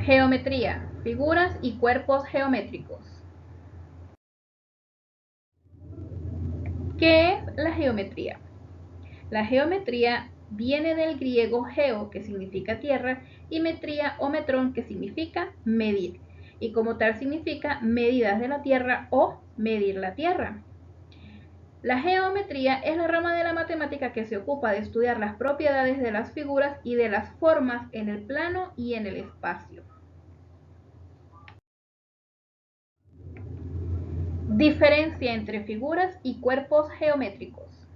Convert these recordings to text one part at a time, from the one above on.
Geometría, figuras y cuerpos geométricos. ¿Qué es la geometría? La geometría viene del griego geo, que significa tierra, y metría o metrón, que significa medir. Y como tal significa medidas de la tierra o medir la tierra. La geometría es la rama de la matemática que se ocupa de estudiar las propiedades de las figuras y de las formas en el plano y en el espacio. Diferencia entre figuras y cuerpos geométricos.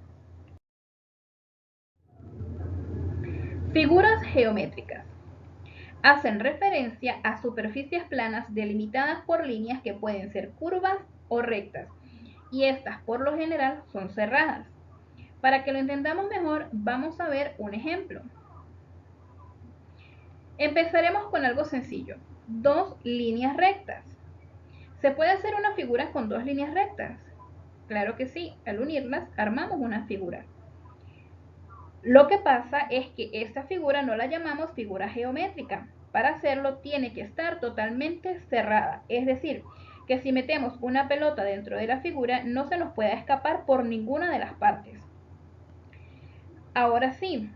Figuras geométricas hacen referencia a superficies planas delimitadas por líneas que pueden ser curvas o rectas, y estas por lo general son cerradas. Para que lo entendamos mejor, vamos a ver un ejemplo. Empezaremos con algo sencillo, dos líneas rectas. ¿Se puede hacer una figura con dos líneas rectas? Claro que sí, al unirlas armamos una figura. Lo que pasa es que esta figura no la llamamos figura geométrica. Para hacerlo tiene que estar totalmente cerrada, es decir, que si metemos una pelota dentro de la figura no se nos pueda escapar por ninguna de las partes. Ahora sí,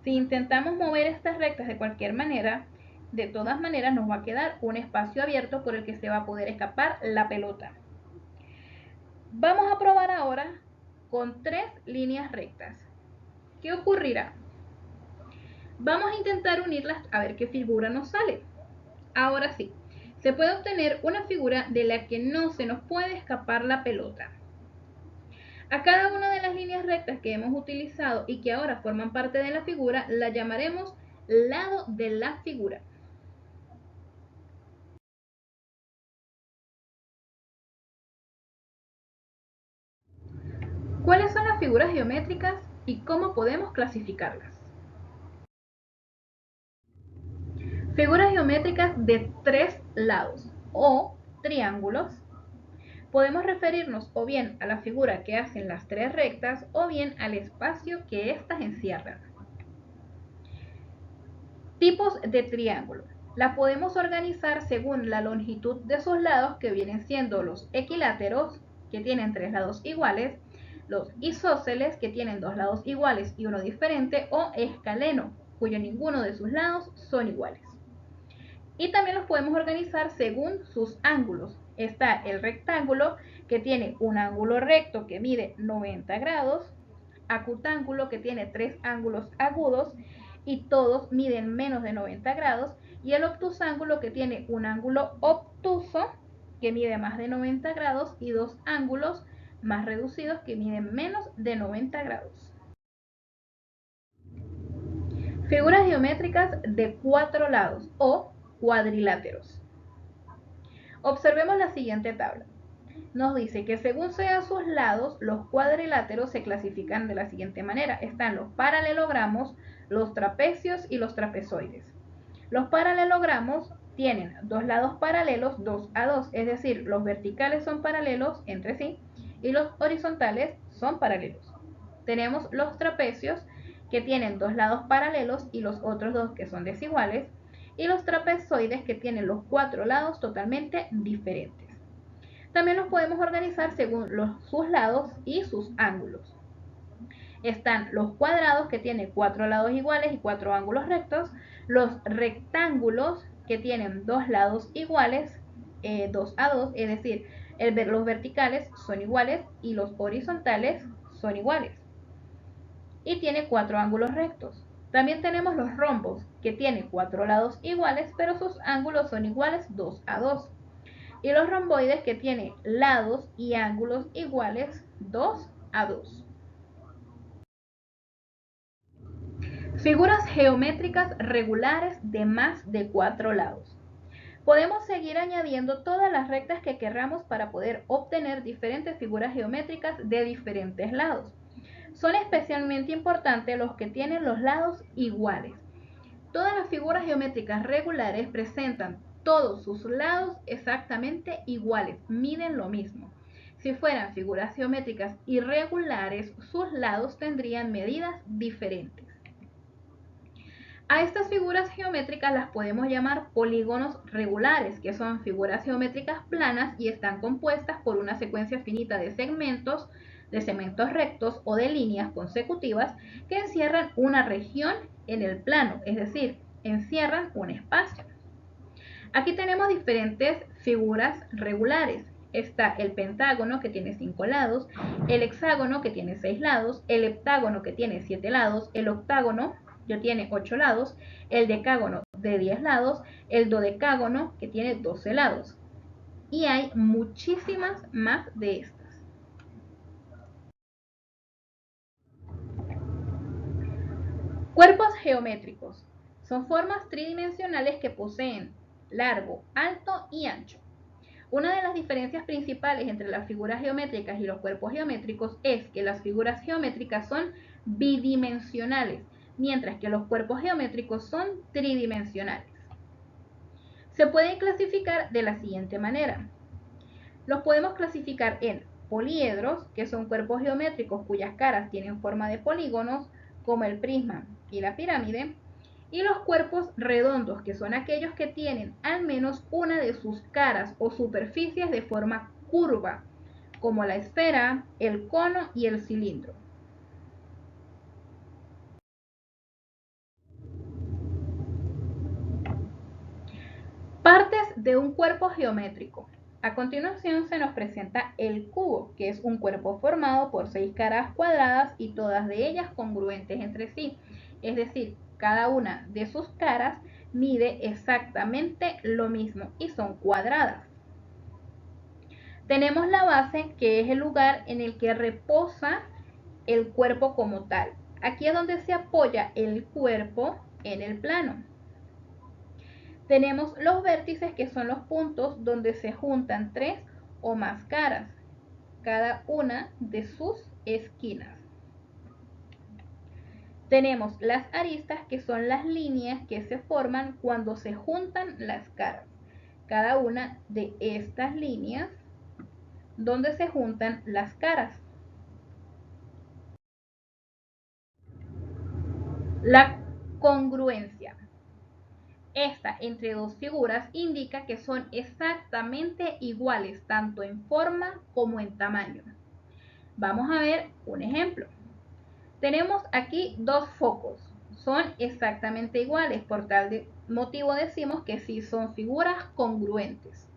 si intentamos mover estas rectas de cualquier manera, de todas maneras nos va a quedar un espacio abierto por el que se va a poder escapar la pelota. Vamos a probar ahora con tres líneas rectas. ¿Qué ocurrirá? Vamos a intentar unirlas a ver qué figura nos sale. Ahora sí, se puede obtener una figura de la que no se nos puede escapar la pelota. A cada una de las líneas rectas que hemos utilizado y que ahora forman parte de la figura, la llamaremos lado de la figura. ¿Cuáles son las figuras geométricas y cómo podemos clasificarlas? Figuras geométricas de tres lados o triángulos. Podemos referirnos o bien a la figura que hacen las tres rectas o bien al espacio que éstas encierran. Tipos de triángulo. La podemos organizar según la longitud de sus lados, que vienen siendo los equiláteros, que tienen tres lados iguales, los isósceles, que tienen dos lados iguales y uno diferente, o escaleno, cuyo ninguno de sus lados son iguales. Y también los podemos organizar según sus ángulos. Está el rectángulo, que tiene un ángulo recto que mide 90 grados, acutángulo, que tiene tres ángulos agudos y todos miden menos de 90 grados, y el obtusángulo, que tiene un ángulo obtuso que mide más de 90 grados y dos ángulos más reducidos que miden menos de 90 grados. Figuras geométricas de cuatro lados o cuadriláteros. Observemos la siguiente tabla. Nos dice que según sean sus lados, los cuadriláteros se clasifican de la siguiente manera. Están los paralelogramos, los trapecios y los trapezoides. Los paralelogramos tienen dos lados paralelos 2 a 2, es decir, los verticales son paralelos entre sí y los horizontales son paralelos. Tenemos los trapecios, que tienen dos lados paralelos y los otros dos que son desiguales, y los trapezoides, que tienen los cuatro lados totalmente diferentes. También los podemos organizar según sus lados y sus ángulos. Están los cuadrados, que tienen cuatro lados iguales y cuatro ángulos rectos, los rectángulos, que tienen dos lados iguales, 2 a 2, es decir, los verticales son iguales y los horizontales son iguales. Y tiene cuatro ángulos rectos. También tenemos los rombos, que tienen cuatro lados iguales, pero sus ángulos son iguales 2 a 2. Y los romboides, que tienen lados y ángulos iguales 2 a 2. Figuras geométricas regulares de más de cuatro lados. Podemos seguir añadiendo todas las rectas que queramos para poder obtener diferentes figuras geométricas de diferentes lados. Son especialmente importantes los que tienen los lados iguales. Todas las figuras geométricas regulares presentan todos sus lados exactamente iguales, miden lo mismo. Si fueran figuras geométricas irregulares, sus lados tendrían medidas diferentes. A estas figuras geométricas las podemos llamar polígonos regulares, que son figuras geométricas planas y están compuestas por una secuencia finita de segmentos rectos o de líneas consecutivas que encierran una región en el plano, es decir, encierran un espacio. Aquí tenemos diferentes figuras regulares. Está el pentágono, que tiene 5 lados, el hexágono, que tiene 6 lados, el heptágono, que tiene 7 lados, el octágono, que tiene 8 lados, el decágono de 10 lados, el dodecágono, que tiene 12 lados. Y hay muchísimas más de estas. Cuerpos geométricos son formas tridimensionales que poseen largo, alto y ancho. Una de las diferencias principales entre las figuras geométricas y los cuerpos geométricos es que las figuras geométricas son bidimensionales, mientras que los cuerpos geométricos son tridimensionales. Se pueden clasificar de la siguiente manera. Los podemos clasificar en poliedros, que son cuerpos geométricos cuyas caras tienen forma de polígonos, como el prisma y la pirámide, y los cuerpos redondos, que son aquellos que tienen al menos una de sus caras o superficies de forma curva, como la esfera, el cono y el cilindro. Partes de un cuerpo geométrico. A continuación se nos presenta el cubo, que es un cuerpo formado por 6 caras cuadradas y todas de ellas congruentes entre sí. Es decir, cada una de sus caras mide exactamente lo mismo y son cuadradas. Tenemos la base, que es el lugar en el que reposa el cuerpo como tal. Aquí es donde se apoya el cuerpo en el plano. Tenemos los vértices, que son los puntos donde se juntan 3 o más caras, cada una de sus esquinas. Tenemos las aristas, que son las líneas que se forman cuando se juntan las caras, cada una de estas líneas donde se juntan las caras. La congruencia. Esta entre dos figuras indica que son exactamente iguales, tanto en forma como en tamaño. Vamos a ver un ejemplo. Tenemos aquí dos focos. Son exactamente iguales, por tal motivo decimos que sí son figuras congruentes.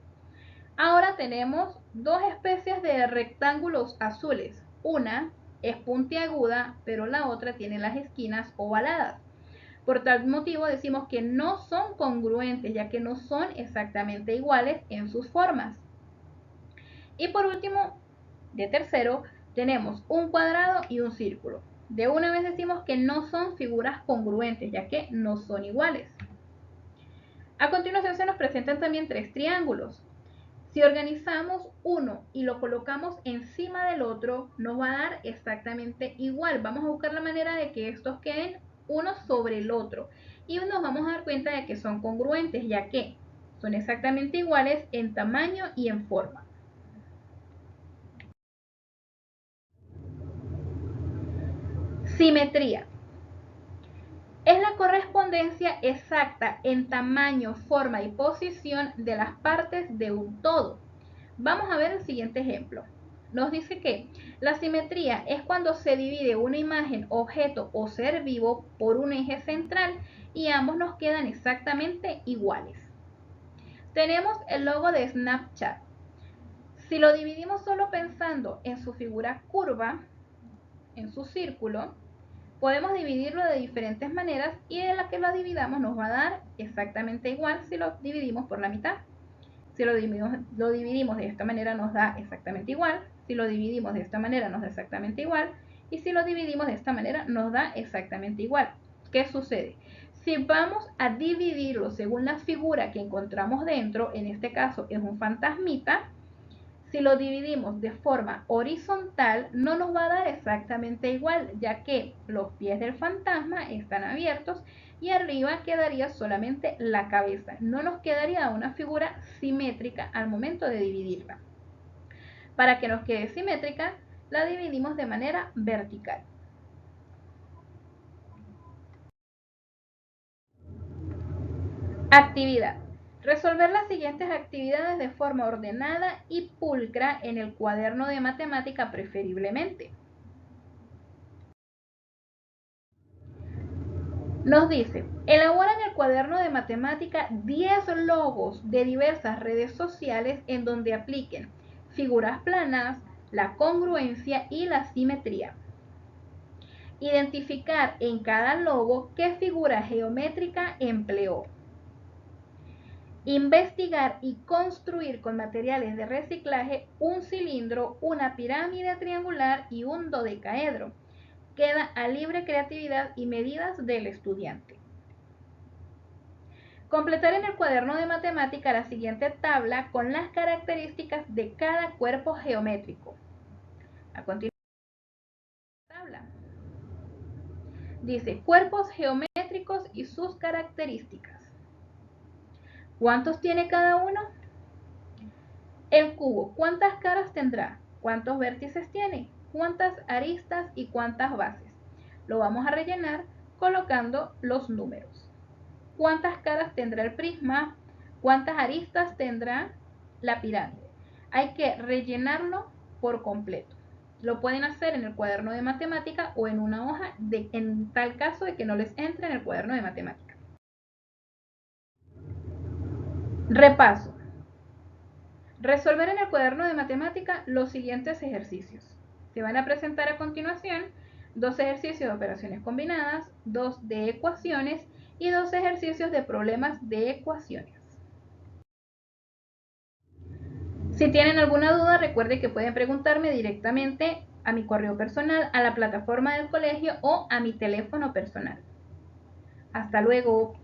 Ahora tenemos dos especies de rectángulos azules. Una es puntiaguda, pero la otra tiene las esquinas ovaladas. Por tal motivo decimos que no son congruentes, ya que no son exactamente iguales en sus formas. Y por último, de tercero, tenemos un cuadrado y un círculo. De una vez decimos que no son figuras congruentes, ya que no son iguales. A continuación se nos presentan también tres triángulos. Si organizamos uno y lo colocamos encima del otro, nos va a dar exactamente igual. Vamos a buscar la manera de que estos queden uno sobre el otro. Y nos vamos a dar cuenta de que son congruentes, ya que son exactamente iguales en tamaño y en forma. Simetría. Es la correspondencia exacta en tamaño, forma y posición de las partes de un todo. Vamos a ver el siguiente ejemplo. Nos dice que la simetría es cuando se divide una imagen, objeto o ser vivo por un eje central y ambos nos quedan exactamente iguales. Tenemos el logo de Snapchat. Si lo dividimos solo pensando en su figura curva, en su círculo, podemos dividirlo de diferentes maneras y de la que lo dividamos nos va a dar exactamente igual si lo dividimos por la mitad. Si lo dividimos de esta manera nos da exactamente igual. Si lo dividimos de esta manera nos da exactamente igual. Y si lo dividimos de esta manera nos da exactamente igual. ¿Qué sucede? Si vamos a dividirlo según la figura que encontramos dentro, en este caso es un fantasmita, si lo dividimos de forma horizontal, no nos va a dar exactamente igual, ya que los pies del fantasma están abiertos y arriba quedaría solamente la cabeza. No nos quedaría una figura simétrica al momento de dividirla. Para que nos quede simétrica, la dividimos de manera vertical. Actividad. Resolver las siguientes actividades de forma ordenada y pulcra en el cuaderno de matemática preferiblemente. Nos dice, elabora en el cuaderno de matemática 10 logos de diversas redes sociales en donde apliquen figuras planas, la congruencia y la simetría. Identificar en cada logo qué figura geométrica empleó. Investigar y construir con materiales de reciclaje un cilindro, una pirámide triangular y un dodecaedro. Queda a libre creatividad y medidas del estudiante. Completar en el cuaderno de matemática la siguiente tabla con las características de cada cuerpo geométrico. A continuación, tabla. Dice cuerpos geométricos y sus características. ¿Cuántos tiene cada uno? El cubo, ¿cuántas caras tendrá? ¿Cuántos vértices tiene? ¿Cuántas aristas y cuántas bases? Lo vamos a rellenar colocando los números. ¿Cuántas caras tendrá el prisma? ¿Cuántas aristas tendrá la pirámide? Hay que rellenarlo por completo. Lo pueden hacer en el cuaderno de matemática o en una hoja en tal caso de que no les entre en el cuaderno de matemática. Repaso. Resolver en el cuaderno de matemática los siguientes ejercicios. Se van a presentar a continuación 2 ejercicios de operaciones combinadas, 2 de ecuaciones y 2 ejercicios de problemas de ecuaciones. Si tienen alguna duda, recuerden que pueden preguntarme directamente a mi correo personal, a la plataforma del colegio o a mi teléfono personal. Hasta luego.